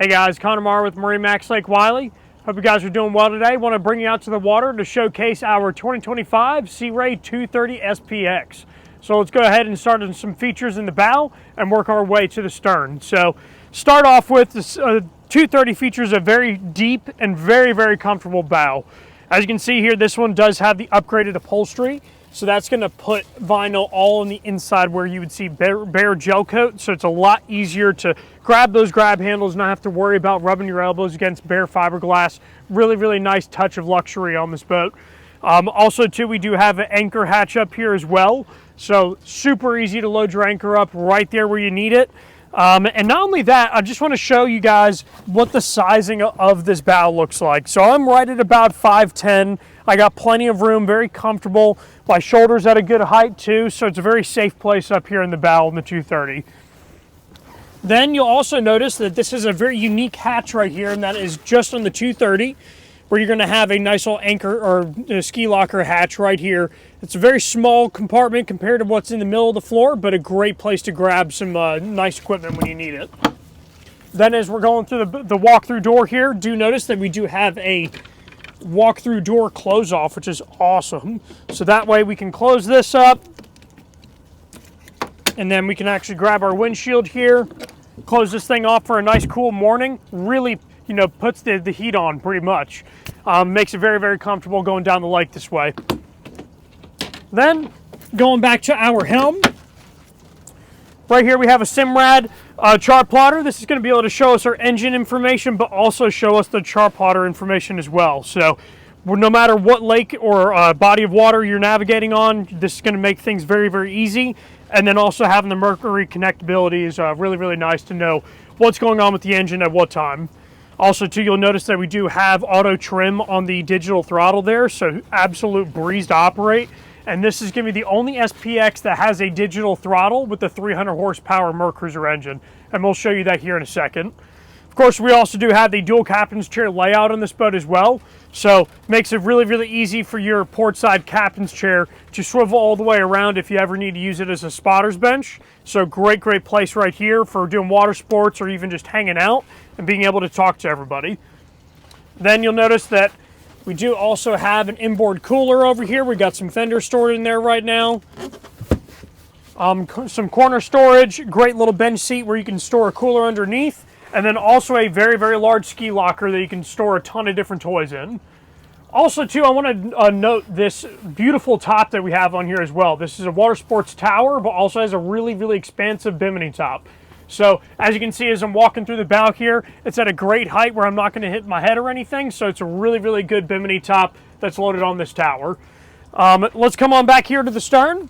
Hey guys, Connor with MarineMax Lake Wylie. Hope you guys are doing well today. Want to bring you out to the water to showcase our 2025 Sea Ray 230 SPX. So let's go ahead and start on some features in the bow and work our way to the stern. So start off with this 230 features a very deep and very comfortable bow. As you can see here, this one does have the upgraded upholstery. So that's going to put vinyl all on the inside where you would see bare gel coat. So it's a lot easier to grab those grab handles, not have to worry about rubbing your elbows against bare fiberglass. Really nice touch of luxury on this boat. Also too, we do have an anchor hatch up here as well. So super easy to load your anchor up right there where you need it. And not only that, I just want to show you guys what the sizing of this bow looks like. So I'm right at about 5'10". I got plenty of room, very comfortable. My shoulder's at a good height too, so it's a very safe place up here in the bow in the 230. Then you'll also notice that this is a very unique hatch right here, and that is just on the 230, where you're going to have a nice little anchor or ski locker hatch right here. It's a very small compartment compared to what's in the middle of the floor, but a great place to grab some nice equipment when you need it. Then as we're going through the walk-through door here, do notice that we do have a walk-through door close off, which is awesome. So that way we can close this up, and then we can actually grab our windshield here, close this thing off for a nice cool morning. Really, you know, puts the heat on pretty much. Makes it very comfortable going down the lake this way. Then going back to our helm, right here we have a Simrad chart plotter. This is going to be able to show us our engine information, but also show us the chart plotter information as well. So no matter what lake or body of water you're navigating on, this is going to make things very easy. And then also having the Mercury connectability is really nice to know what's going on with the engine at what time. Also too, you'll notice that we do have auto trim on the digital throttle there, so absolute breeze to operate. And this is going to be the only SPX that has a digital throttle with the 300 horsepower MerCruiser engine. And we'll show you that here in a second. Of course, we also do have the dual captain's chair layout on this boat as well. So makes it really easy for your port side captain's chair to swivel all the way around if you ever need to use it as a spotter's bench. So great place right here for doing water sports or even just hanging out and being able to talk to everybody. Then you'll notice that we do also have an inboard cooler over here. We got some fender stored in there right now. Some corner storage, great little bench seat where you can store a cooler underneath. And then also a very large ski locker that you can store a ton of different toys in. Also too, I want to note this beautiful top that we have on here as well. This is a water sports tower, but also has a really expansive bimini top. So as you can see, as I'm walking through the bow here, it's at a great height where I'm not going to hit my head or anything. So it's a really good bimini top that's loaded on this tower. Let's come on back here to the stern.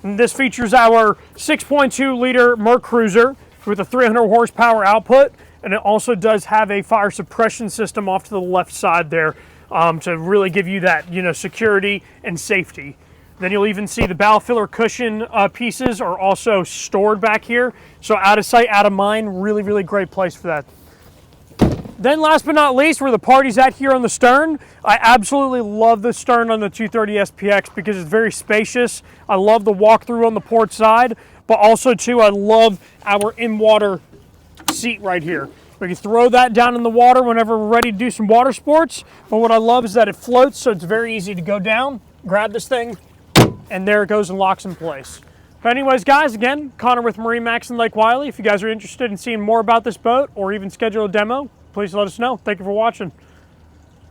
And this features our 6.2 liter MerCruiser with a 300 horsepower output. And it also does have a fire suppression system off to the left side there to really give you that, you know, security and safety. Then you'll even see the bow filler cushion pieces are also stored back here. So out of sight, out of mind, really great place for that. Then last but not least, where the party's at here on the stern, I absolutely love the stern on the 230 SPX because it's very spacious. I love the walkthrough on the port side, but also too, I love our in-water seat right here. We can throw that down in the water whenever we're ready to do some water sports. But what I love is that it floats, so it's very easy to go down, grab this thing, and there it goes and locks in place. But anyways, guys, again, Connor with MarineMax in Lake Wylie. If you guys are interested in seeing more about this boat or even schedule a demo, please let us know. Thank you for watching.